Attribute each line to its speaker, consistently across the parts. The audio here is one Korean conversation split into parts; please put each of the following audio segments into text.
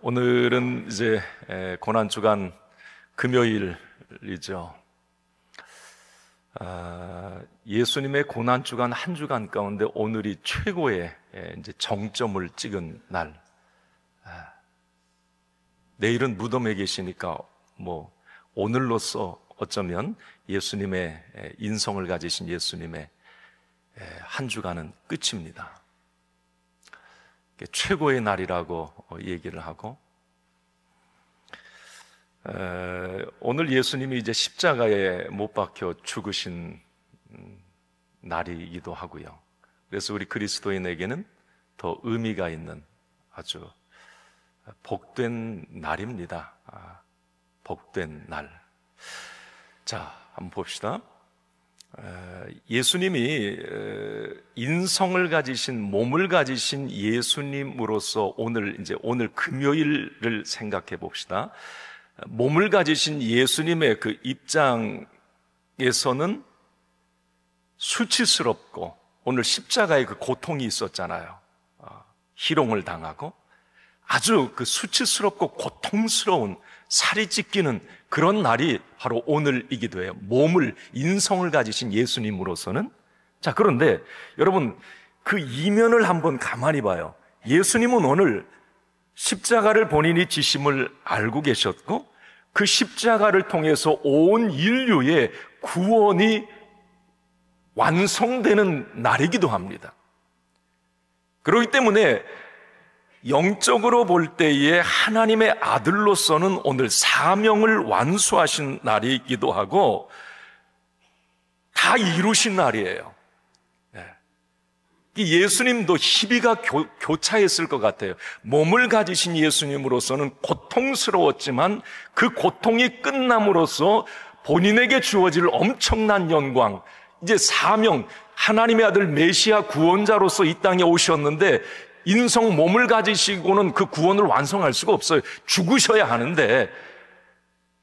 Speaker 1: 오늘은 이제 고난주간 금요일이죠. 예수님의 고난주간 한 주간 가운데 오늘이 최고의 이제 정점을 찍은 날. 내일은 무덤에 계시니까 오늘로써 어쩌면 예수님의 인성을 가지신 예수님의 한 주간은 끝입니다. 최고의 날이라고 얘기를 하고, 오늘 예수님이 이제 십자가에 못 박혀 죽으신 날이기도 하고요. 그래서 우리 그리스도인에게는 더 의미가 있는 아주 복된 날입니다. 복된 날. 자, 한번 봅시다. 예수님이 인성을 가지신, 몸을 가지신 예수님으로서 오늘 금요일을 생각해 봅시다. 몸을 가지신 예수님의 그 입장에서는 수치스럽고, 오늘 십자가에 그 고통이 있었잖아요. 희롱을 당하고 아주 그 수치스럽고 고통스러운, 살이 찢기는 그런 날이 바로 오늘이기도 해요. 몸을, 인성을 가지신 예수님으로서는. 자, 그런데 여러분, 그 이면을 한번 가만히 봐요. 예수님은 오늘 십자가를 본인이 지심을 알고 계셨고, 그 십자가를 통해서 온 인류의 구원이 완성되는 날이기도 합니다. 그렇기 때문에 영적으로 볼 때에 하나님의 아들로서는 오늘 사명을 완수하신 날이기도 하고 다 이루신 날이에요. 예수님도 희비가 교차했을 것 같아요. 몸을 가지신 예수님으로서는 고통스러웠지만 그 고통이 끝남으로써 본인에게 주어질 엄청난 영광, 이제 사명, 하나님의 아들 메시아 구원자로서 이 땅에 오셨는데 인성 몸을 가지시고는 그 구원을 완성할 수가 없어요. 죽으셔야 하는데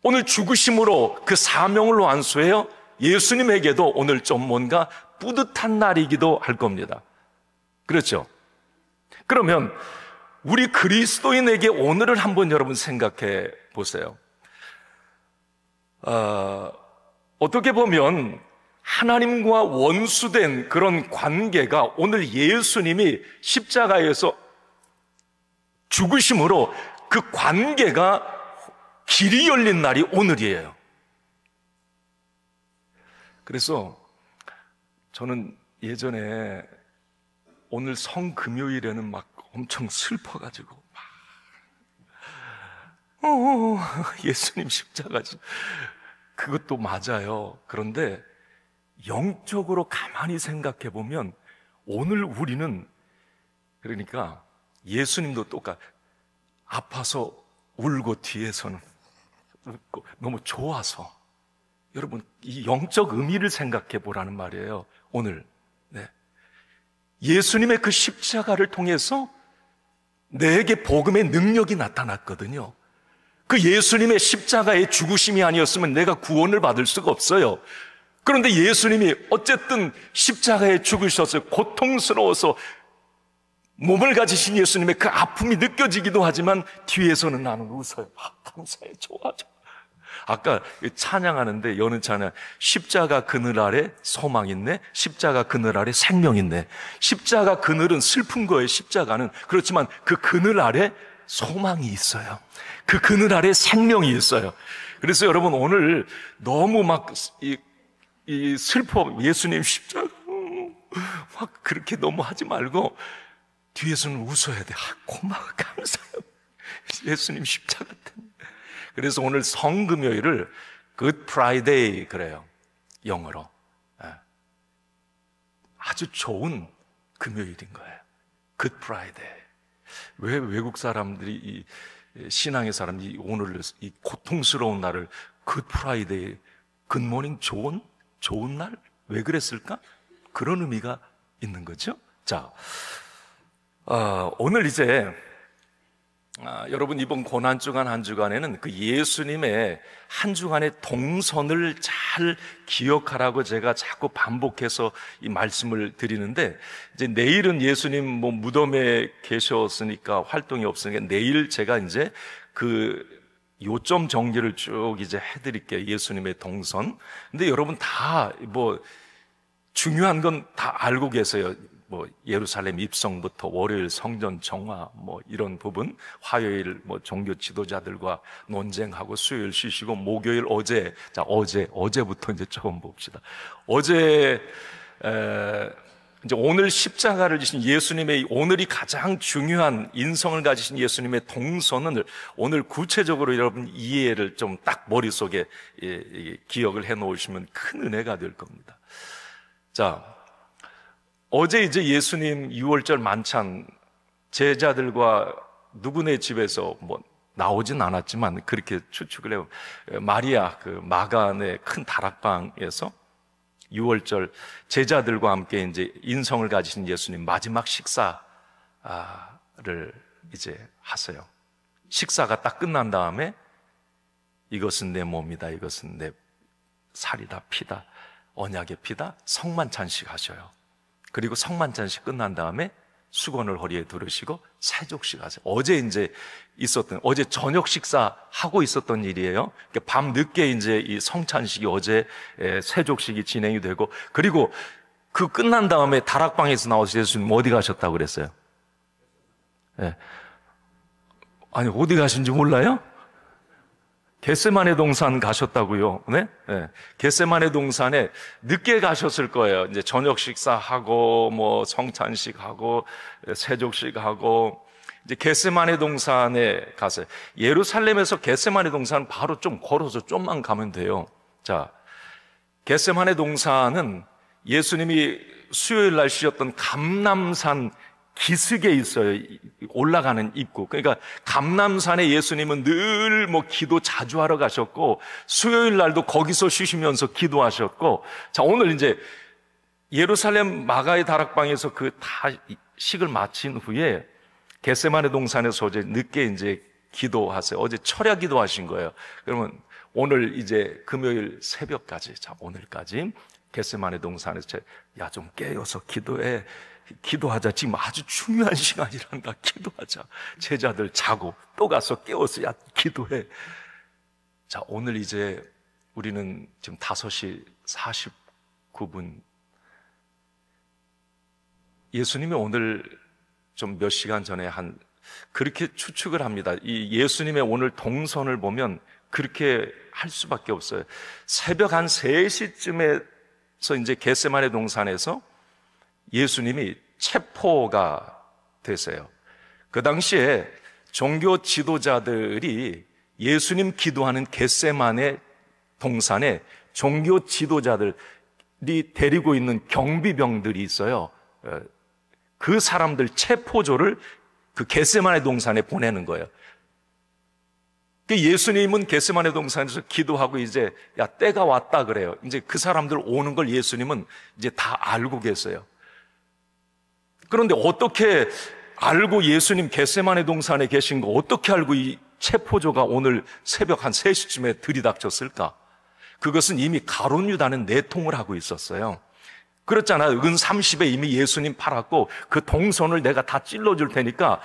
Speaker 1: 오늘 죽으심으로 그 사명을 완수해요. 예수님에게도 오늘 좀 뭔가 뿌듯한 날이기도 할 겁니다. 그렇죠? 그러면 우리 그리스도인에게 오늘을 한번 여러분 생각해 보세요. 어떻게 보면 하나님과 원수된 그런 관계가 오늘 예수님이 십자가에서 죽으심으로 그 관계가 길이 열린 날이 오늘이에요. 그래서 저는 예전에 오늘 성금요일에는 막 엄청 슬퍼가지고 예수님 십자가지, 그것도 맞아요. 그런데 영적으로 가만히 생각해 보면 오늘 우리는, 그러니까 예수님도 똑같, 아파서 울고 뒤에서는 웃고 너무 좋아서, 여러분 이 영적 의미를 생각해 보라는 말이에요. 오늘 예수님의 그 십자가를 통해서 내게 복음의 능력이 나타났거든요. 그 예수님의 십자가의 죽으심이 아니었으면 내가 구원을 받을 수가 없어요. 그런데 예수님이 어쨌든 십자가에 죽으셔서 고통스러워서 몸을 가지신 예수님의 그 아픔이 느껴지기도 하지만 뒤에서는 나는 웃어요. 감사해, 좋아. 아까 찬양하는데 여는 찬양, 십자가 그늘 아래 소망 있네, 십자가 그늘 아래 생명 있네. 십자가 그늘은 슬픈 거예요. 십자가는. 그렇지만 그 그늘 아래 소망이 있어요. 그 그늘 아래 생명이 있어요. 그래서 여러분 오늘 너무 이 슬퍼, 예수님 십자가 막 그렇게 너무 하지 말고 뒤에서는 웃어야 돼. 고마워, 감사해요, 예수님 십자가 때문에. 그래서 오늘 성금요일을 Good Friday 그래요, 영어로. 아주 좋은 금요일인 거예요. Good Friday. 왜 외국 사람들이, 신앙의 사람들이 오늘 이 고통스러운 날을 Good Friday, 굿모닝, 좋은 날? 왜 그랬을까? 그런 의미가 있는 거죠. 자, 오늘 이제 여러분 이번 고난주간 한 주간에는 그 예수님의 한 주간의 동선을 잘 기억하라고 제가 자꾸 반복해서 이 말씀을 드리는데, 이제 내일은 예수님 뭐 무덤에 계셨으니까 활동이 없으니까 내일 제가 이제 그 요점 정리를 쭉 이제 해드릴게요. 예수님의 동선. 근데 여러분 다 뭐 중요한 건 다 알고 계세요. 뭐 예루살렘 입성부터 월요일 성전 정화 뭐 이런 부분, 화요일 뭐 종교 지도자들과 논쟁하고 수요일 쉬시고 목요일 어제부터 이제 처음 봅시다. 어제 이제 오늘 십자가를 지신 예수님의 오늘이 가장 중요한 인성을 가지신 예수님의 동선을 오늘 구체적으로 여러분 이해를 좀 딱 머릿속에 기억을 해 놓으시면 큰 은혜가 될 겁니다. 자, 어제 이제 예수님 6월절 만찬 제자들과 누구네 집에서 뭐 나오진 않았지만 그렇게 추측을 해요. 마리아 그 마간의 큰 다락방에서 6월절 제자들과 함께 이제 인성을 가지신 예수님 마지막 식사를 이제 하세요. 식사가 딱 끝난 다음에 이것은 내 몸이다, 이것은 내 살이다, 피다, 언약의 피다, 성만찬식 하셔요. 그리고 성만찬식 끝난 다음에 수건을 허리에 두르시고 세족식 하세요. 어제 저녁 식사하고 있었던 일이에요. 밤 늦게 이제 이 성찬식이 어제 세족식이 진행이 되고, 그리고 그 끝난 다음에 다락방에서 나오셔서 예수님 어디 가셨다고 그랬어요? 네. 아니, 어디 가신지 몰라요? 겟세마네 동산 가셨다고요. 네? 네. 겟세마네 동산에 늦게 가셨을 거예요. 이제 저녁 식사하고 뭐 성찬식하고 세족식하고 이제 겟세마네 동산에 가세요. 예루살렘에서 겟세마네 동산 바로 좀 걸어서 좀만 가면 돼요. 자, 겟세마네 동산은 예수님이 수요일 날 쉬었던 감람산 기슭에 있어요. 올라가는 입구. 그러니까 감람산에 예수님은 늘 뭐 기도 자주 하러 가셨고, 수요일 날도 거기서 쉬시면서 기도하셨고, 자, 오늘 이제 예루살렘 마가의 다락방에서 그 다 식을 마친 후에 겟세마네 동산에서 어제 늦게 이제 기도하세요. 어제 철야 기도하신 거예요. 그러면 오늘 이제 금요일 새벽까지, 자, 오늘까지 겟세마네 동산에서 야, 좀 깨어서 기도하자. 지금 아주 중요한 시간이란다. 기도하자. 제자들 자고 또 가서 깨워서 야, 기도해. 자, 오늘 이제 우리는 지금 5시 49분. 예수님이 오늘 좀 몇 시간 전에 그렇게 추측을 합니다. 이 예수님의 오늘 동선을 보면 그렇게 할 수밖에 없어요. 새벽 한 3시쯤에서 이제 겟세마네 동산에서 예수님이 체포가 되세요. 그 당시에 종교 지도자들이 예수님 기도하는 겟세마네 동산에 종교 지도자들이 데리고 있는 경비병들이 있어요. 그 사람들 체포조를 그 겟세마네 동산에 보내는 거예요. 예수님은 겟세마네 동산에서 기도하고 이제 야, 때가 왔다 그래요. 이제 그 사람들 오는 걸 예수님은 이제 다 알고 계세요. 그런데 어떻게 알고 예수님 겟세마네 동산에 계신 거 어떻게 알고 이 체포조가 오늘 새벽 한 3시쯤에 들이닥쳤을까? 그것은 이미 가룟 유다는 내통을 하고 있었어요. 그렇잖아요. 은 30에 이미 예수님 팔았고 그 동선을 내가 다 찔러줄 테니까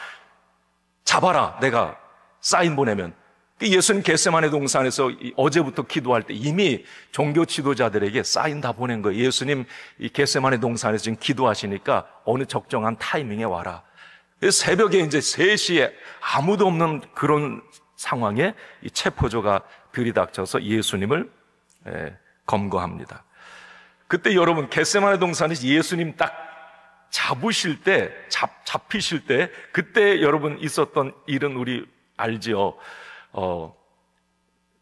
Speaker 1: 잡아라. 내가 사인 보내면. 예수님 겟세마네 동산에서 어제부터 기도할 때 이미 종교 지도자들에게 사인 다 보낸 거예요. 예수님 이 겟세마네 동산에서 지금 기도하시니까 어느 적정한 타이밍에 와라. 그래서 새벽에 이제 3시에 아무도 없는 그런 상황에 이 체포조가 들이닥쳐서 예수님을 검거합니다. 그때 여러분 겟세마네 동산에서 예수님 딱 잡히실 때 그때 여러분 있었던 일은 우리 알지요.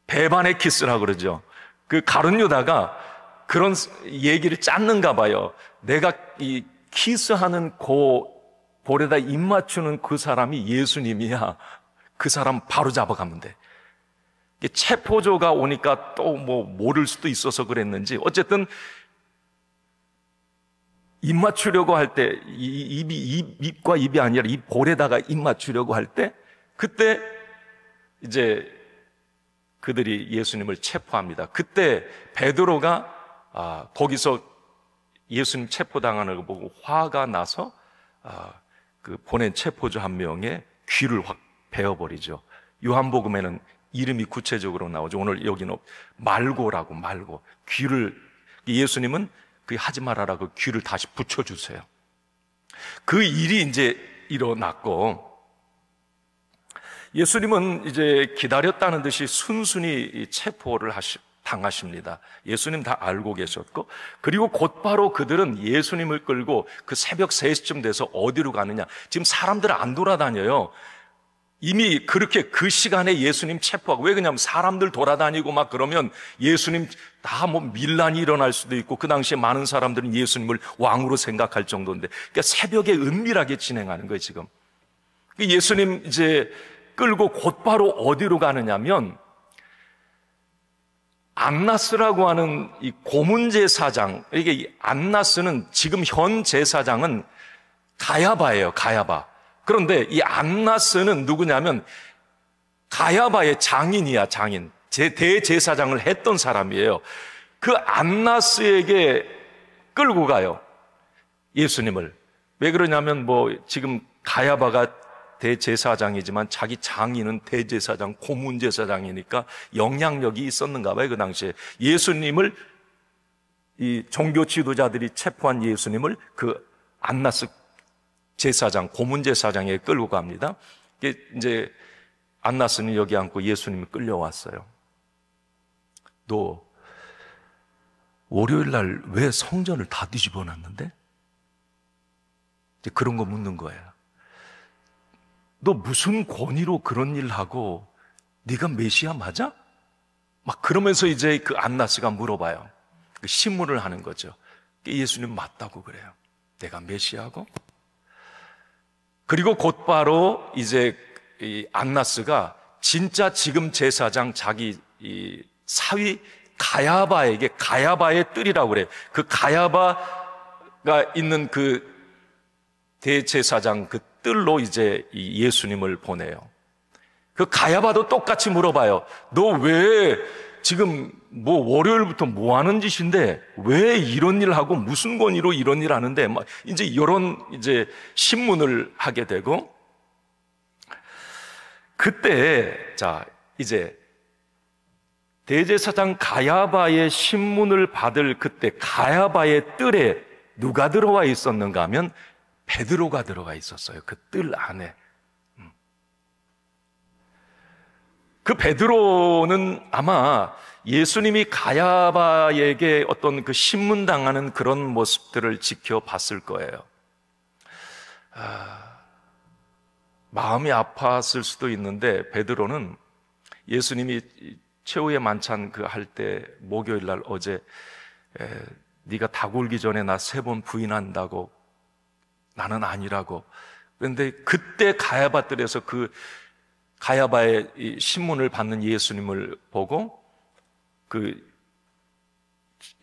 Speaker 1: 배반의 키스라고 그러죠. 그 가룟 유다가 그런 얘기를 짰는가 봐요. 내가 이 키스하는 볼에다 입 맞추는 그 사람이 예수님이야. 그 사람 바로 잡아가면 돼. 체포조가 오니까 또 뭐 모를 수도 있어서 그랬는지 어쨌든 입 맞추려고 할 때 입과 입이 아니라 이 볼에다가 입 맞추려고 할 때 그때 이제 그들이 예수님을 체포합니다. 그때 베드로가 거기서 예수님 체포당하는 걸 보고 화가 나서 그 보낸 체포자 한 명의 귀를 확 베어버리죠. 요한복음에는 이름이 구체적으로 나오죠. 오늘 여기는 말고라고, 말고. 귀를, 예수님은 그 하지 말아라, 그 귀를 다시 붙여주세요. 그 일이 이제 일어났고, 예수님은 이제 기다렸다는 듯이 순순히 체포를 당하십니다. 예수님 다 알고 계셨고, 그리고 곧바로 그들은 예수님을 끌고 그 새벽 3시쯤 돼서 어디로 가느냐. 지금 사람들 안 돌아다녀요. 이미 그렇게 그 시간에 예수님 체포하고, 왜 그러냐면 사람들 돌아다니고 막 그러면 예수님 다 뭐 밀란이 일어날 수도 있고, 그 당시에 많은 사람들은 예수님을 왕으로 생각할 정도인데, 그러니까 새벽에 은밀하게 진행하는 거예요, 지금. 예수님 이제 끌고 곧바로 어디로 가느냐면, 안나스라고 하는 이 고문제사장, 이게 이 안나스는 지금 현 제사장은 가야바예요, 가야바. 그런데 이 안나스는 누구냐면 가야바의 장인이야, 장인. 대제사장을 했던 사람이에요. 그 안나스에게 끌고 가요, 예수님을. 왜 그러냐면 뭐 지금 가야바가 대제사장이지만 자기 장인은 대제사장, 고문제사장이니까 영향력이 있었는가 봐요, 그 당시에. 예수님을, 이 종교 지도자들이 체포한 예수님을 그 안나스 제사장, 고문제사장에 끌고 갑니다. 이제 안나스는 여기 앉고 예수님이 끌려왔어요. 너 월요일 날 왜 성전을 다 뒤집어 놨는데? 이제 그런 거 묻는 거예요. 너 무슨 권위로 그런 일 하고, 네가 메시아 맞아? 막 그러면서 이제 그 안나스가 물어봐요. 그 신문을 하는 거죠. 예수님 맞다고 그래요. 내가 메시아고? 그리고 곧바로 이제 이 안나스가 진짜 지금 제사장 자기 이 사위 가야바에게, 가야바의 뜰이라고 그래요. 그 가야바가 있는 그 대제사장 그 뜰로 이제 이 예수님을 보내요. 그 가야바도 똑같이 물어봐요. 너 왜 지금 뭐 월요일부터 뭐 하는 짓인데 왜 이런 일 하고 무슨 권위로 이런 일 하는데, 막 이제 이런 이제 신문을 하게 되고, 그때 자 이제 대제사장 가야바의 신문을 받을 그때 가야바의 뜰에 누가 들어와 있었는가 하면 베드로가 들어가 있었어요. 그 뜰 안에. 그 베드로는 아마 예수님이 가야바에게 어떤 그 신문당하는 그런 모습들을 지켜봤을 거예요. 마음이 아팠을 수도 있는데, 베드로는 예수님이 최후의 만찬 그 할 때 목요일 날 어제 네가 다 굴기 전에 나 3번 부인한다고, 나는 아니라고. 그런데 그때 가야바들에서 그 가야바의 이 신문을 받는 예수님을 보고 그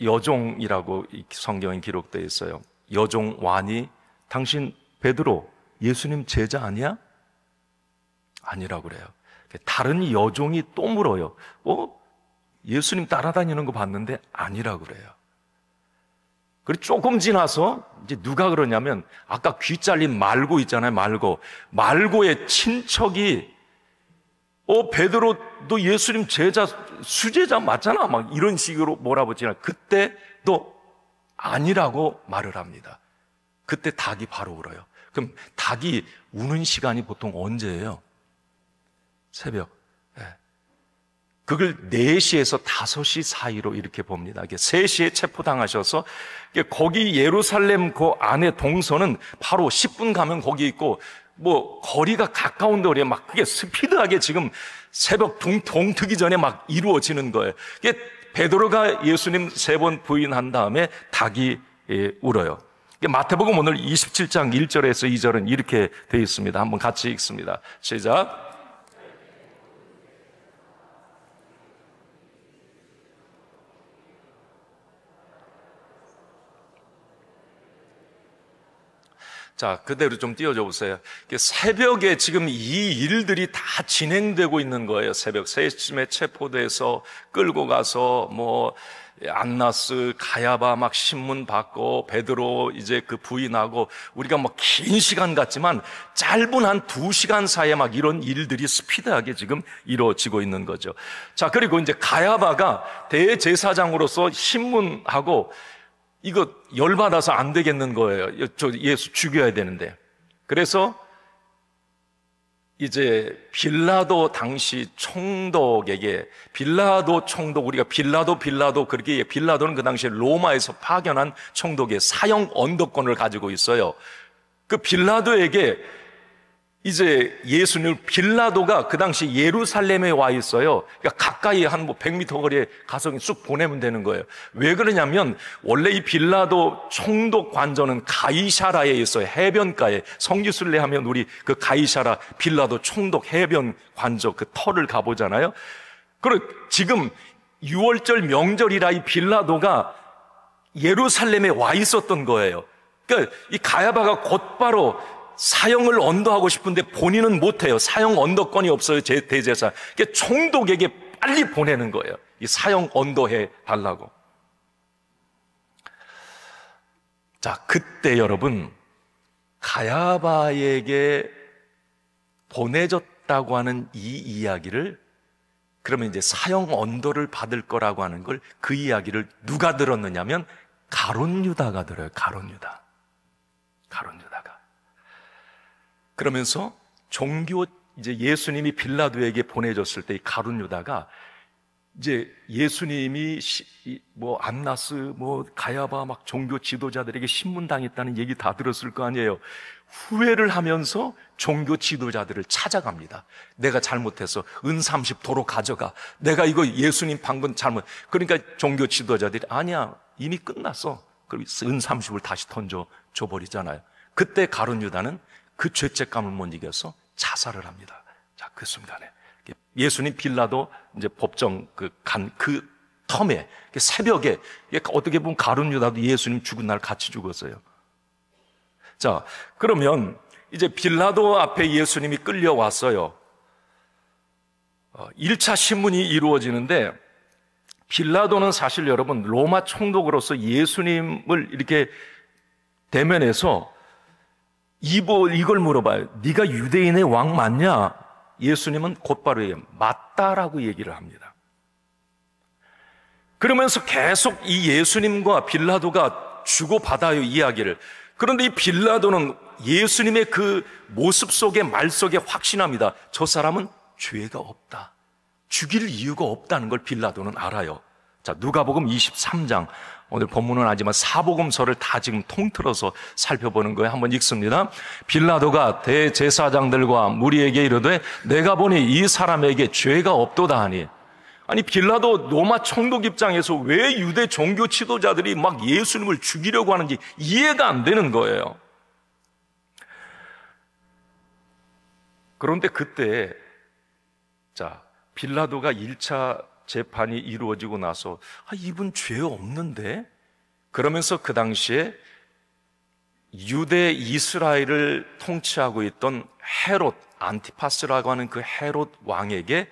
Speaker 1: 여종이라고 성경에 기록되어 있어요. 여종 완이 당신 베드로 예수님 제자 아니야? 아니라고 그래요. 다른 여종이 또 물어요. 예수님 따라다니는 거 봤는데 아니라고 그래요. 그리고 조금 지나서 이제 누가 그러냐면 아까 귀 잘린 말고 있잖아요. 말고의 친척이 베드로 너 예수님 제자 수제자 맞잖아, 막 이런 식으로 몰아붙이나. 그때 또 아니라고 말을 합니다. 그때 닭이 바로 울어요. 그럼 닭이 우는 시간이 보통 언제예요? 새벽. 그걸 4시에서 5시 사이로 이렇게 봅니다. 3시에 체포당하셔서 거기 예루살렘 그 안에 동선은 바로 10분 가면 거기 있고, 뭐 거리가 가까운데 그래요. 막 그게 스피드하게 지금 새벽 동트기 전에 막 이루어지는 거예요. 베드로가 예수님 3번 부인한 다음에 닭이 울어요. 마태복음 오늘 27장 1절에서 2절은 이렇게 되어 있습니다. 한번 같이 읽습니다. 시작. 자, 그대로 좀 띄워줘 보세요. 새벽에 지금 이 일들이 다 진행되고 있는 거예요. 새벽 3시쯤에 체포돼서 끌고 가서 안나스, 가야바 막 신문 받고 베드로 이제 그 부인하고 우리가 긴 시간 같지만 짧은 한 2시간 사이에 막 이런 일들이 스피드하게 지금 이루어지고 있는 거죠. 자, 그리고 이제 가야바가 대제사장으로서 신문하고 이거 열받아서 안 되겠는 거예요. 저 예수 죽여야 되는데. 그래서 이제 빌라도 당시 총독에게, 빌라도 총독, 우리가 빌라도 그렇게, 빌라도는 그 당시에 로마에서 파견한 총독의 사형 언도권을 가지고 있어요. 그 빌라도에게 이제 예수님을, 빌라도가 그 당시 예루살렘에 와 있어요. 그러니까 가까이 한 100m 거리에 가서 쑥 보내면 되는 거예요. 왜 그러냐면 원래 이 빌라도 총독 관저는 가이사라에 있어요. 해변가에. 성지순례 하면 우리 그 가이사라 빌라도 총독 해변 관저 그 터를 가보잖아요. 그리고 지금 6월절 명절이라 이 빌라도가 예루살렘에 와 있었던 거예요. 그러니까 이 가야바가 곧바로 사형을 언도하고 싶은데 본인은 못해요. 사형 언도권이 없어요. 대제사. 그러니까 총독에게 빨리 보내는 거예요. 이 사형 언도해 달라고. 자, 그때 여러분, 가야바에게 보내졌다고 하는 이 이야기를, 그러면 이제 사형 언도를 받을 거라고 하는 걸, 그 이야기를 누가 들었느냐면 가룟 유다가 들어요. 가룟 유다가. 그러면서 이제 예수님이 빌라도에게 보내줬을 때 이 가룟 유다가 이제 예수님이 안나스, 가야바 막 종교 지도자들에게 신문당했다는 얘기 다 들었을 거 아니에요. 후회를 하면서 종교 지도자들을 찾아갑니다. 내가 잘못해서 은 30도로 가져가. 내가 이거 예수님 방금 잘못. 그러니까 종교 지도자들이 아니야, 이미 끝났어. 그럼 은 30을 다시 던져줘버리잖아요. 그때 가룟 유다는 그 죄책감을 못 이겨서 자살을 합니다. 자, 그 순간에 예수님 빌라도 이제 법정 그 텀에 새벽에 어떻게 보면 가룟 유다도 예수님 죽은 날 같이 죽었어요. 자, 그러면 이제 빌라도 앞에 예수님이 끌려왔어요. 1차 신문이 이루어지는데 빌라도는 사실 여러분 로마 총독으로서 예수님을 이렇게 대면해서 이걸 물어봐요. 네가 유대인의 왕 맞냐? 예수님은 곧바로 맞다라고 얘기를 합니다. 그러면서 계속 이 예수님과 빌라도가 주고받아요, 이야기를. 그런데 이 빌라도는 예수님의 그 모습 속에 말 속에 확신합니다. 저 사람은 죄가 없다. 죽일 이유가 없다는 걸 빌라도는 알아요. 자, 누가복음 23장. 오늘 본문은 아니지만 사복음서를 다 지금 통틀어서 살펴보는 거예요. 한번 읽습니다. 빌라도가 대제사장들과 무리에게 이르되 내가 보니 이 사람에게 죄가 없도다 하니. 아니, 빌라도 로마 총독 입장에서 왜 유대 종교 지도자들이 막 예수님을 죽이려고 하는지 이해가 안 되는 거예요. 그런데 그때 빌라도가 1차 재판이 이루어지고 나서 이분 죄 없는데? 그러면서 그 당시에 유대 이스라엘을 통치하고 있던 헤롯 안티파스라고 하는 그 헤롯 왕에게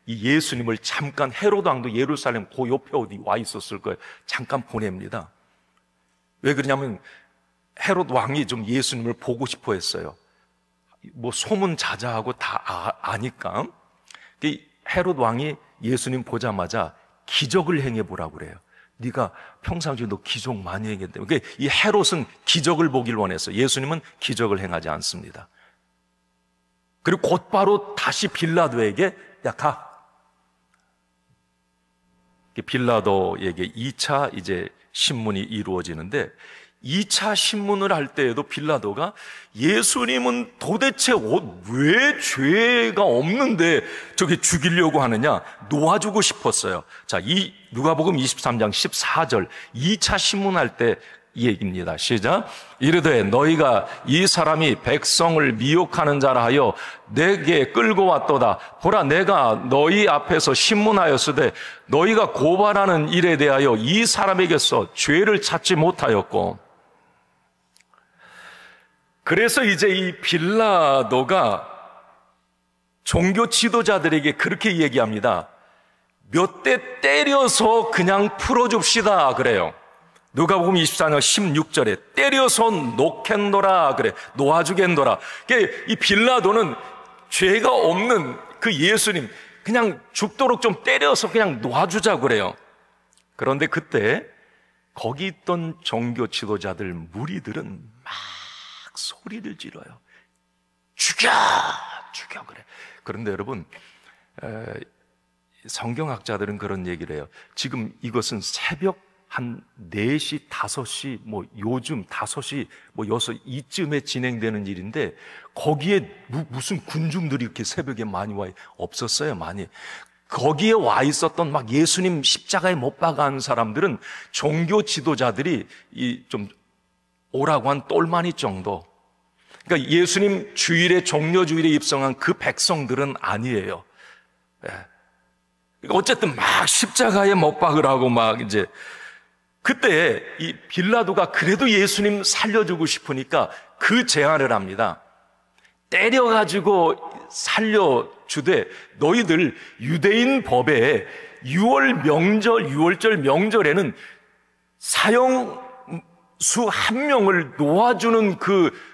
Speaker 1: 이 예수님을 잠깐, 헤롯 왕도 예루살렘 그 옆에 어디 와 있었을 거예요. 잠깐 보냅니다. 왜 그러냐면 헤롯 왕이 좀 예수님을 보고 싶어 했어요. 소문자자하고 다 아니까. 헤롯 왕이 예수님 보자마자 기적을 행해보라고 그래요. 네가 평상시에 너 기적 많이 행했대. 그러니까 이 헤롯은 기적을 보길 원했어요. 예수님은 기적을 행하지 않습니다. 그리고 곧바로 다시 빌라도에게 가. 빌라도에게 2차 이제 신문이 이루어지는데 2차 신문을 할 때에도 빌라도가 예수님은 도대체 왜 죄가 없는데 저게 죽이려고 하느냐 놓아주고 싶었어요. 자, 이 누가복음 23장 14절 2차 신문할 때 이 얘기입니다. 시작. 이르되 너희가 이 사람이 백성을 미혹하는 자라 하여 내게 끌고 왔도다. 보라, 내가 너희 앞에서 신문하였으되 너희가 고발하는 일에 대하여 이 사람에게서 죄를 찾지 못하였고. 그래서 이제 이 빌라도가 종교 지도자들에게 그렇게 얘기합니다. 몇 대 때려서 그냥 풀어줍시다 그래요. 누가복음 24장 16절에 때려서 놓겠노라 그래. 놓아주겠노라. 이 빌라도는 죄가 없는 그 예수님 그냥 죽도록 좀 때려서 그냥 놓아주자 그래요. 그런데 그때 거기 있던 종교 지도자들 무리들은 막 소리를 지르요. 죽여 그래. 그런데 여러분, 성경학자들은 그런 얘기를 해요. 지금 이것은 새벽 한 4시, 5시, 뭐 요즘 5시, 뭐 6, 이쯤에 진행되는 일인데 거기에 무슨 군중들이 이렇게 새벽에 많이 와 없었어요, 많이. 거기에 와 있었던 막 예수님 십자가에 못 박아한 사람들은 종교 지도자들이 좀 오라고 한 똘마니 정도. 그러니까 예수님 주일에 종려주일에 입성한 그 백성들은 아니에요. 어쨌든 막 십자가에 못 박으라고 막 이제 그때 이 빌라도가 그래도 예수님 살려주고 싶으니까 그 제안을 합니다. 때려가지고 살려주되 너희들 유대인 법에 6월절 명절에는 사형수 1명을 놓아주는 그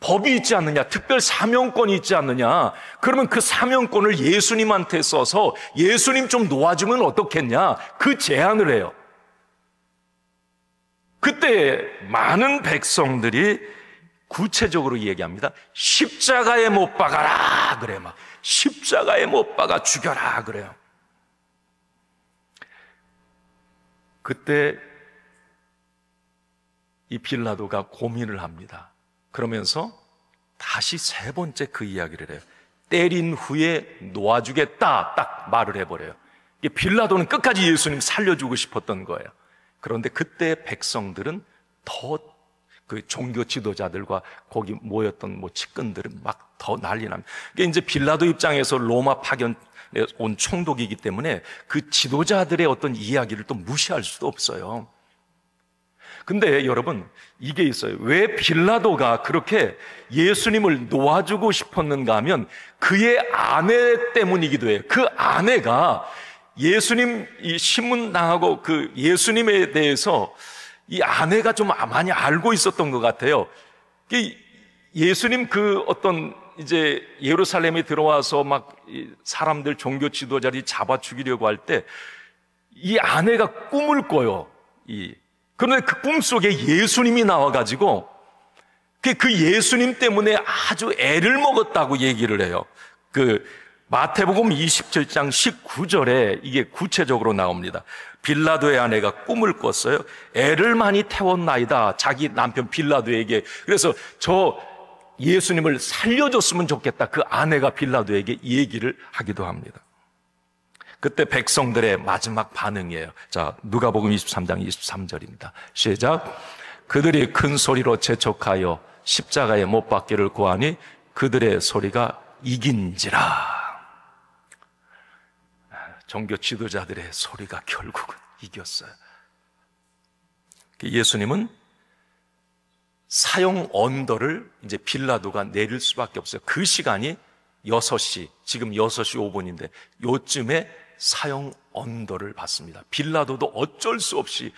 Speaker 1: 법이 있지 않느냐, 특별 사명권이 있지 않느냐. 그러면 그 사명권을 예수님한테 써서 예수님 좀 놓아주면 어떻겠냐, 그 제안을 해요. 그때 많은 백성들이 구체적으로 얘기합니다. 십자가에 못 박아라 그래. 막 십자가에 못 박아 죽여라 그래요. 그때 이 빌라도가 고민을 합니다. 그러면서 다시 3번째 그 이야기를 해요. 때린 후에 놓아주겠다 딱 말을 해버려요. 빌라도는 끝까지 예수님 살려주고 싶었던 거예요. 그런데 그때 백성들은 더 그 종교 지도자들과 거기 모였던 뭐 측근들은 막 더 난리 납니다. 이게 이제 빌라도 입장에서 로마 파견에 온 총독이기 때문에 그 지도자들의 어떤 이야기를 또 무시할 수도 없어요. 근데 여러분, 이게 있어요. 왜 빌라도가 그렇게 예수님을 놓아주고 싶었는가 하면 그의 아내 때문이기도 해요. 그 아내가 예수님 이 신문당하고 그 예수님에 대해서 이 아내가 좀 많이 알고 있었던 것 같아요. 예수님 그 어떤 이제 예루살렘에 들어와서 막 사람들 종교 지도자들이 잡아 죽이려고 할 때 이 아내가 꿈을 꿔요. 그런데 그 꿈 속에 예수님이 나와가지고 그 예수님 때문에 아주 애를 먹었다고 얘기를 해요. 그 마태복음 27장 19절에 이게 구체적으로 나옵니다. 빌라도의 아내가 꿈을 꿨어요. 애를 많이 태웠나이다. 자기 남편 빌라도에게. 그래서 저 예수님을 살려줬으면 좋겠다. 그 아내가 빌라도에게 얘기를 하기도 합니다. 그때 백성들의 마지막 반응이에요. 자, 누가복음 23장 23절입니다. 시작. 그들이 큰 소리로 재촉하여 십자가에 못 박기를 고하니 그들의 소리가 이긴지라. 종교 지도자들의 소리가 결국은 이겼어요. 예수님은 사형 언더를 이제 빌라도가 내릴 수밖에 없어요. 그 시간이 6시, 지금 6시 5분인데 요쯤에 사형 언더를 받습니다. 빌라도도 어쩔 수 없이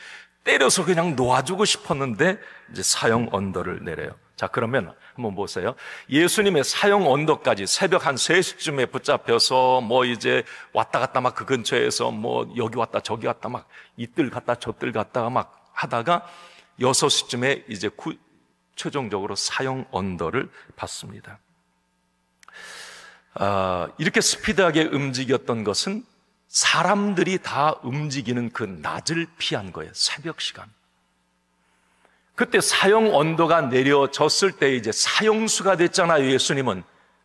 Speaker 1: 때려서 그냥 놓아주고 싶었는데 이제 사형 언더를 내려요. 자, 그러면 한번 보세요. 예수님의 사형 언더까지 새벽 한 3시쯤에 붙잡혀서 뭐 이제 왔다 갔다 막 그 근처에서 뭐 여기 왔다 저기 왔다 막 이뜰 갔다 저뜰 갔다가 막 하다가 6시쯤에 이제 최종적으로 사형 언더를 받습니다. 이렇게 스피드하게 움직였던 것은 사람들이 다 움직이는 그 낮을 피한 거예요. 새벽 시간. 그때 사형 언도가 내려졌을 때 이제 사형수가 됐잖아요, 예수님은.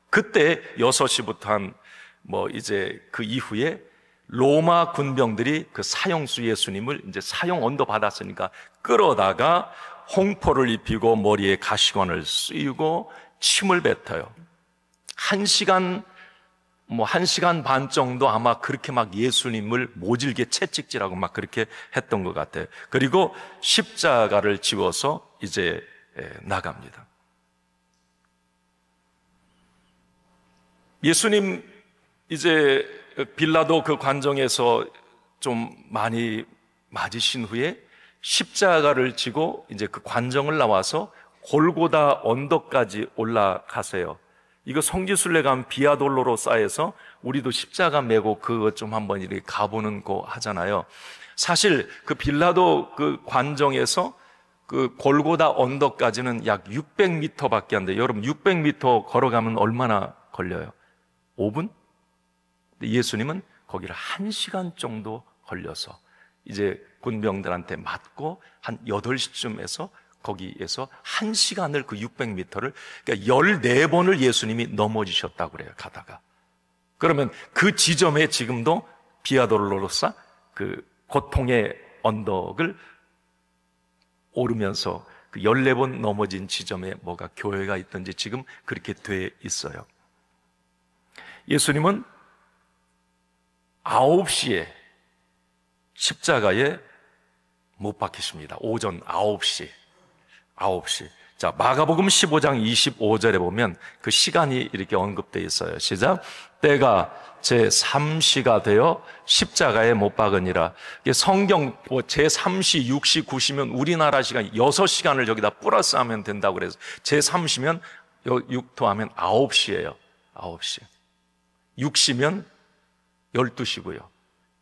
Speaker 1: 그때 6시부터 한 뭐 이제 그 이후에 로마 군병들이 그 사형수 예수님을 이제 사형 언도 받았으니까 끌어다가 홍포를 입히고 머리에 가시관을 쓰이고 침을 뱉어요. 1시간 반 정도 아마 그렇게 막 예수님을 모질게 채찍질하고 막 그렇게 했던 것 같아요. 그리고 십자가를 지워서 이제 나갑니다. 예수님 이제 빌라도 그 관정에서 좀 많이 맞으신 후에 십자가를 지고 이제 그 관정을 나와서 골고다 언덕까지 올라가세요. 이거 성지순례 가면 비아돌로로사에서 우리도 십자가 메고 그거 좀 한번 이렇게 가보는 거 하잖아요. 사실 그 빌라도 그 관정에서 그 골고다 언덕까지는 약 600m밖에 안 돼요. 여러분 600m 걸어가면 얼마나 걸려요? 5분? 근데 예수님은 거기를 1시간 정도 걸려서 이제 군병들한테 맞고 한 8시쯤에서 거기에서 1시간을 그 600m를 그러니까 14번을 예수님이 넘어지셨다고 그래요. 가다가. 그러면 그 지점에 지금도 비아돌로로사 그 고통의 언덕을 오르면서 그 14번 넘어진 지점에 뭐가 교회가 있든지 지금 그렇게 돼 있어요. 예수님은 9시에 십자가에 못 박히십니다. 오전 9시. 자, 마가복음 15장 25절에 보면 그 시간이 이렇게 언급되어 있어요. 시작. 때가 제3시가 되어 십자가에 못 박으니라. 성경 제3시, 6시, 9시면 우리나라 시간 6시간을 여기다 플러스 하면 된다고 그래서 제3시면 6 더하면 9시예요. 9시. 6시면 12시고요.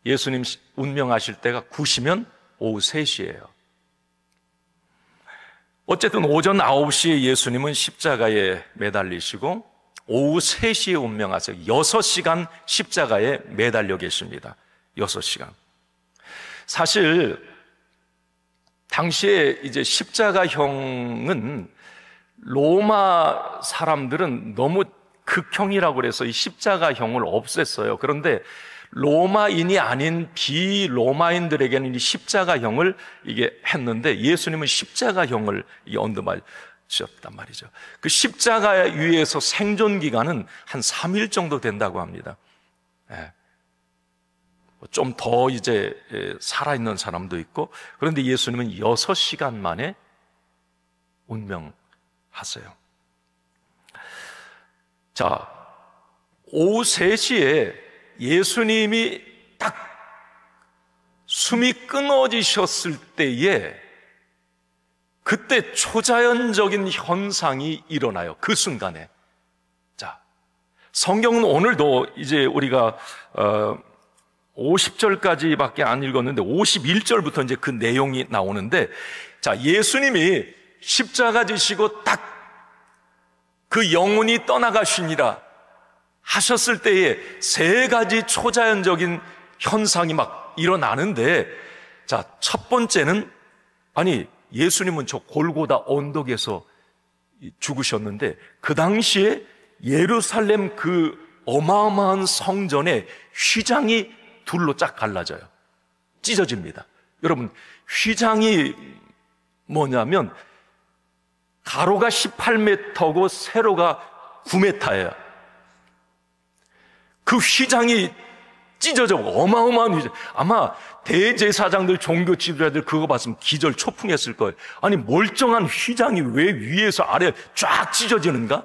Speaker 1: 예수님 운명하실 때가 9시면 오후 3시예요. 어쨌든 오전 9시에 예수님은 십자가에 매달리시고 오후 3시에 운명하세요. 6시간 십자가에 매달려 계십니다. 6시간. 사실 당시에 이제 십자가형은 로마 사람들은 너무 극형이라고 그래서 이 십자가형을 없앴어요. 그런데 로마인이 아닌 비로마인들에게는 이 십자가형을 이게 했는데 예수님은 십자가형을 이게 언급하셨단 말이죠. 그 십자가 위에서 생존 기간은 한 3일 정도 된다고 합니다. 좀 더 이제 살아있는 사람도 있고, 그런데 예수님은 6시간 만에 운명하세요. 자, 오후 3시에 예수님이 딱 숨이 끊어지셨을 때에 그때 초자연적인 현상이 일어나요. 그 순간에. 자, 성경은 오늘도 이제 우리가 50절까지밖에 안 읽었는데 51절부터 이제 그 내용이 나오는데, 자, 예수님이 십자가 지시고 딱 그 영혼이 떠나가시니라 하셨을 때에 3가지 초자연적인 현상이 막 일어나는데, 자, 첫 번째는, 아니, 예수님은 저 골고다 언덕에서 죽으셨는데 그 당시에 예루살렘 그 어마어마한 성전에 휘장이 둘로 쫙 갈라져요. 찢어집니다. 여러분, 휘장이 뭐냐면 가로가 18m고 세로가 9m예요. 그 휘장이 찢어져 어마어마한 휘장. 아마 대제사장들, 종교 지도자들 그거 봤으면 기절 초풍했을 거예요. 아니, 멀쩡한 휘장이 왜 위에서 아래 쫙 찢어지는가?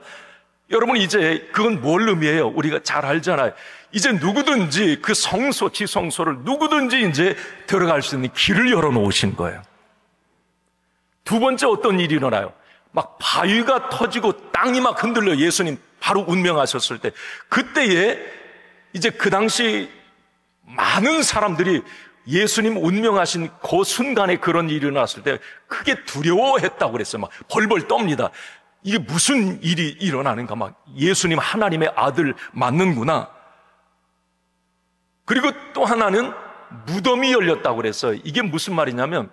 Speaker 1: 여러분, 이제 그건 뭘 의미해요? 우리가 잘 알잖아요. 이제 누구든지 그 성소, 지성소를 누구든지 이제 들어갈 수 있는 길을 열어놓으신 거예요. 두 번째 어떤 일이 일어나요? 막 바위가 터지고 땅이 막 흔들려. 예수님 바로 운명하셨을 때, 그때에 이제 그 당시 많은 사람들이 예수님 운명하신 그 순간에 그런 일이 일어났을 때 크게 두려워했다고 그랬어요. 막 벌벌 떱니다. 이게 무슨 일이 일어나는가, 막 예수님 하나님의 아들 맞는구나. 그리고 또 하나는 무덤이 열렸다고 그랬어요. 이게 무슨 말이냐면,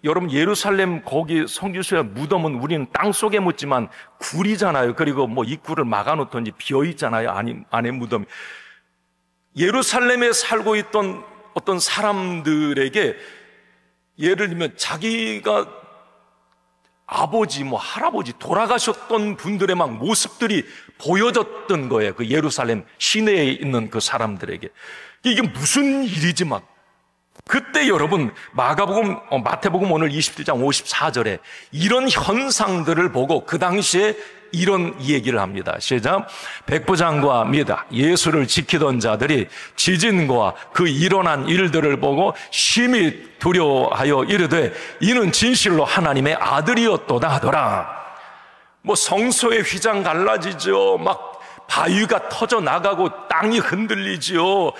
Speaker 1: 여러분, 예루살렘 거기 성지순례 무덤은 우리는 땅 속에 묻지만 굴이잖아요. 그리고 뭐 입구를 막아놓던지 비어 있잖아요. 안에 무덤이. 예루살렘에 살고 있던 어떤 사람들에게 예를 들면 자기가 아버지, 뭐 할아버지 돌아가셨던 분들의 막 모습들이 보여졌던 거예요. 그 예루살렘 시내에 있는 그 사람들에게. 이게 무슨 일이지 막. 그때 여러분, 마태복음 오늘 27장 54절에 이런 현상들을 보고 그 당시에 이런 얘기를 합니다. 시작. 백부장과 및 예수를 지키던 자들이 지진과 그 일어난 일들을 보고 심히 두려워하여 이르되 이는 진실로 하나님의 아들이었도다 하더라. 뭐 성소의 휘장 갈라지죠. 막 바위가 터져 나가고 땅이 흔들리지요.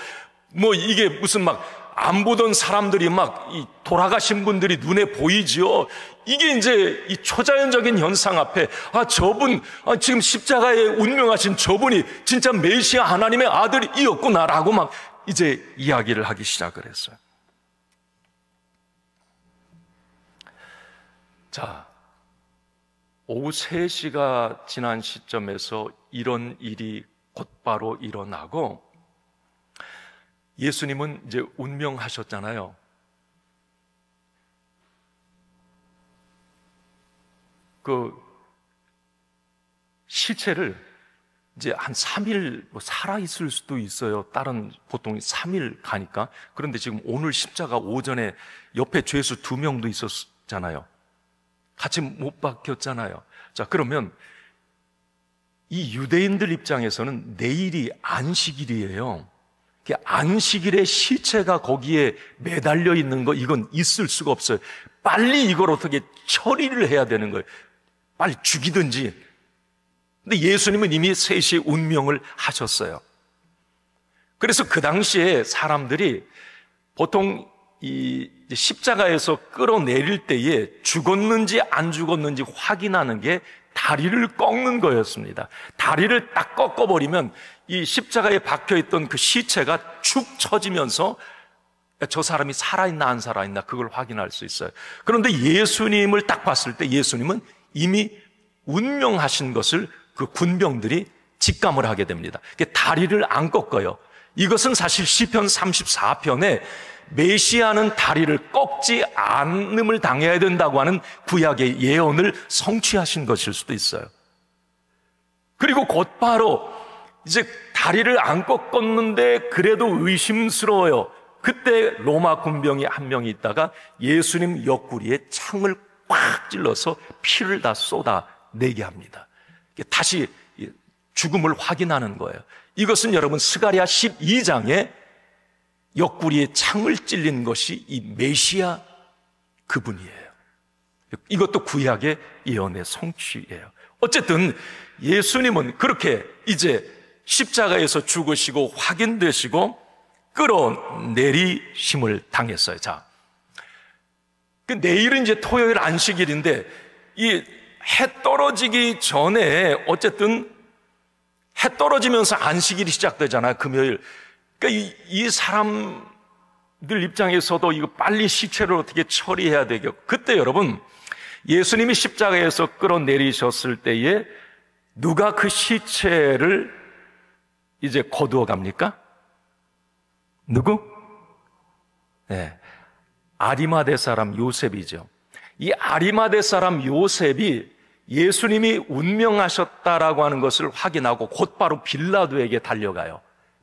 Speaker 1: 뭐 이게 무슨 막 안 보던 사람들이 막 돌아가신 분들이 눈에 보이지요. 이게 이제 이 초자연적인 현상 앞에 저분 지금 십자가에 운명하신 저분이 진짜 메시아 하나님의 아들이었구나라고 막 이제 이야기를 하기 시작을 했어요. 자, 오후 3시가 지난 시점에서 이런 일이 곧바로 일어나고 예수님은 이제 운명하셨잖아요. 그 시체를 이제 한 3일 살아있을 수도 있어요. 다른 보통 3일 가니까. 그런데 지금 오늘 십자가 오전에 옆에 죄수 2명도 있었잖아요. 같이 못 박혔잖아요. 자, 그러면 이 유대인들 입장에서는 내일이 안식일이에요. 안식일에 시체가 거기에 매달려 있는 거, 이건 있을 수가 없어요. 빨리 이걸 어떻게 처리를 해야 되는 거예요. 빨리 죽이든지. 근데 예수님은 이미 3시에 운명을 하셨어요. 그래서 그 당시에 사람들이 보통 이 십자가에서 끌어내릴 때에 죽었는지 안 죽었는지 확인하는 게 다리를 꺾는 거였습니다. 다리를 딱 꺾어버리면 이 십자가에 박혀있던 그 시체가 축 처지면서 저 사람이 살아있나 안 살아있나 그걸 확인할 수 있어요. 그런데 예수님을 딱 봤을 때 예수님은 이미 운명하신 것을 그 군병들이 직감을 하게 됩니다. 다리를 안 꺾어요. 이것은 사실 시편 34편에 메시아는 다리를 꺾지 않음을 당해야 된다고 하는 구약의 예언을 성취하신 것일 수도 있어요. 그리고 곧바로 이제 다리를 안 꺾었는데 그래도 의심스러워요. 그때 로마 군병이 한 명이 있다가 예수님 옆구리에 창을 꽉 찔러서 피를 다 쏟아내게 합니다. 다시 죽음을 확인하는 거예요. 이것은 여러분 스가랴 12장에 옆구리에 창을 찔린 것이 이 메시아 그분이에요. 이것도 구약의 예언의 성취예요. 어쨌든 예수님은 그렇게 이제 십자가에서 죽으시고 확인되시고 끌어내리심을 당했어요. 자, 내일은 이제 토요일 안식일인데 이 해 떨어지기 전에 어쨌든 해 떨어지면서 안식일이 시작되잖아요. 금요일. 그러니까 이 사람들 입장에서도 이거 빨리 시체를 어떻게 처리해야 되겠고, 그때 여러분 예수님이 십자가에서 끌어내리셨을 때에 누가 그 시체를 이제 거두어 갑니까? 누구? 네, 아리마대 사람 요셉이죠. 이 아리마대 사람 요셉이 예수님이 운명하셨다라고 하는 것을 확인하고 곧바로 빌라도에게 달려가요.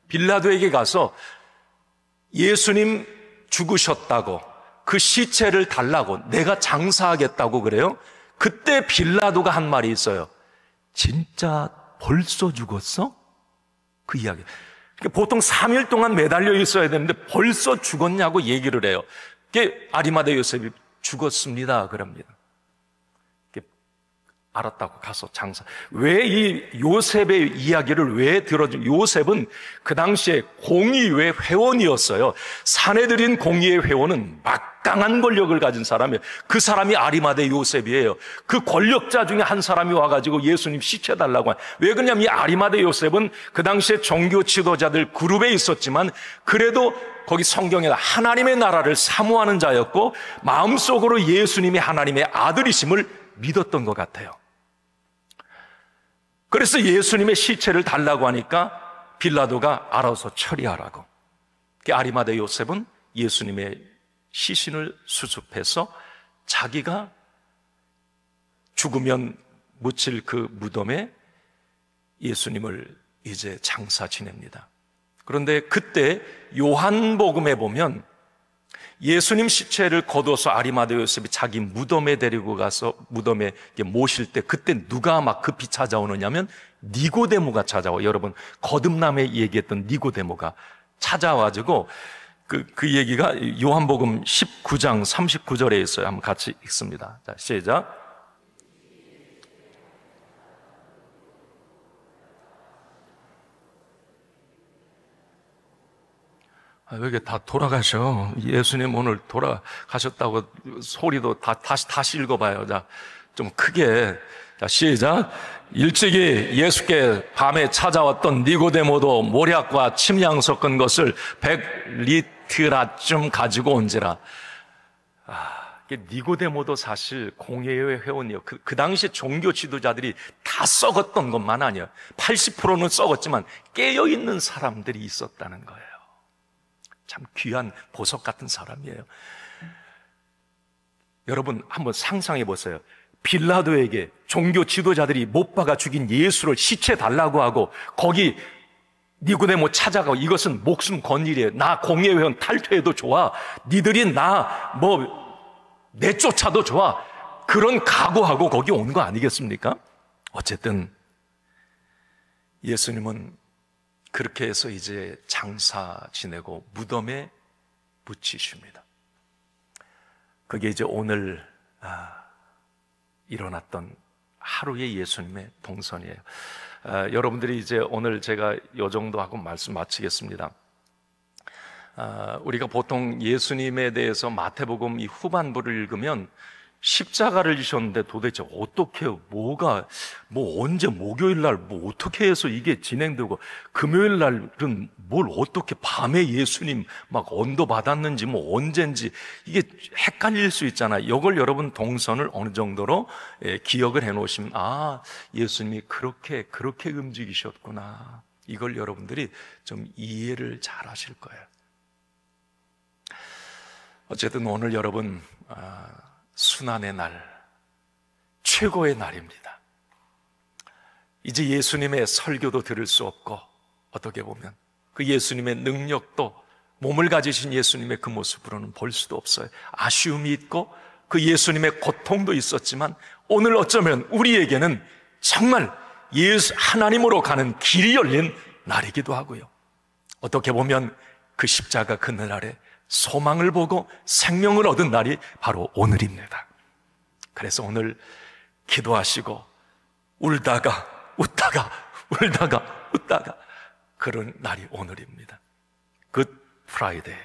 Speaker 1: 빌라도에게 가서 예수님 죽으셨다고, 그 시체를 달라고, 내가 장사하겠다고 그래요. 그때 빌라도가 한 말이 있어요. 진짜 벌써 죽었어? 그 이야기. 보통 3일 동안 매달려 있어야 되는데 벌써 죽었냐고 얘기를 해요. 아리마대 요셉이 죽었습니다 그럽니다. 알았다고 가서 장사. 왜 이 요셉의 이야기를 왜 들어준? 요셉은 그 당시에 공의회 회원이었어요. 사내들인 공의회 회원은 막강한 권력을 가진 사람이에요. 그 사람이 아리마대 요셉이에요. 그 권력자 중에 한 사람이 와가지고 예수님 시체 달라고 한. 왜 그러냐면 이 아리마대 요셉은 그 당시에 종교 지도자들 그룹에 있었지만 그래도 거기 성경에 하나님의 나라를 사모하는 자였고 마음속으로 예수님이 하나님의 아들이심을 믿었던 것 같아요. 그래서 예수님의 시체를 달라고 하니까 빌라도가 알아서 처리하라고. 아리마대 요셉은 예수님의 시신을 수습해서 자기가 죽으면 묻힐 그 무덤에 예수님을 이제 장사 지냅니다. 그런데 그때 요한복음에 보면 예수님 시체를 거둬서 아리마대 요셉이 자기 무덤에 데리고 가서 무덤에 모실 때, 그때 누가 막 급히 찾아오느냐면 니고데모가 찾아와. 여러분, 거듭남에 얘기했던 니고데모가 찾아와가지고 그 얘기가 요한복음 19장 39절에 있어요. 한번 같이 읽습니다. 자, 시작. 왜 이렇게 다 돌아가셔? 예수님 오늘 돌아가셨다고 소리도 다시 읽어봐요. 자, 좀 크게. 자, 시작. 일찍이 예수께 밤에 찾아왔던 니고데모도 모략과 침향 섞은 것을 100리트라쯤 가지고 온지라. 니고데모도 사실 공예의 회원이요. 그 당시 종교 지도자들이 다 썩었던 것만 아니에요. 80%는 썩었지만 깨어있는 사람들이 있었다는 거예요. 참 귀한 보석 같은 사람이에요. 여러분 한번 상상해 보세요. 빌라도에게 종교 지도자들이 못 박아 죽인 예수를 시체 달라고 하고, 거기 니고데모 찾아가고, 이것은 목숨 건 일이에요. 나 공예회원 탈퇴해도 좋아. 니들이 나 내쫓아도 좋아. 그런 각오하고 거기 온 거 아니겠습니까? 어쨌든 예수님은 그렇게 해서 이제 장사 지내고 무덤에 묻히십니다. 그게 이제 오늘 일어났던 하루의 예수님의 동선이에요. 여러분들이 이제 오늘 제가 요 정도 하고 말씀 마치겠습니다. 우리가 보통 예수님에 대해서 마태복음 이 후반부를 읽으면 십자가를 지셨는데 도대체 어떻게 언제 목요일 날 어떻게 해서 이게 진행되고, 금요일 날은 뭘 어떻게 밤에 예수님 막 언도 받았는지 언젠지 이게 헷갈릴 수 있잖아요. 이걸 여러분 동선을 어느 정도로 기억을 해 놓으시면, 예수님이 그렇게 움직이셨구나, 이걸 여러분들이 좀 이해를 잘 하실 거예요. 어쨌든 오늘 여러분 순환의 날, 최고의 날입니다. 이제 예수님의 설교도 들을 수 없고, 어떻게 보면 그 예수님의 능력도, 몸을 가지신 예수님의 그 모습으로는 볼 수도 없어요. 아쉬움이 있고 그 예수님의 고통도 있었지만, 오늘 어쩌면 우리에게는 정말 하나님으로 가는 길이 열린 날이기도 하고요. 어떻게 보면 그 십자가 그늘 아래 소망을 보고 생명을 얻은 날이 바로 오늘입니다. 그래서 오늘 기도하시고 울다가 웃다가 울다가 웃다가 그런 날이 오늘입니다. 굿 프라이데이.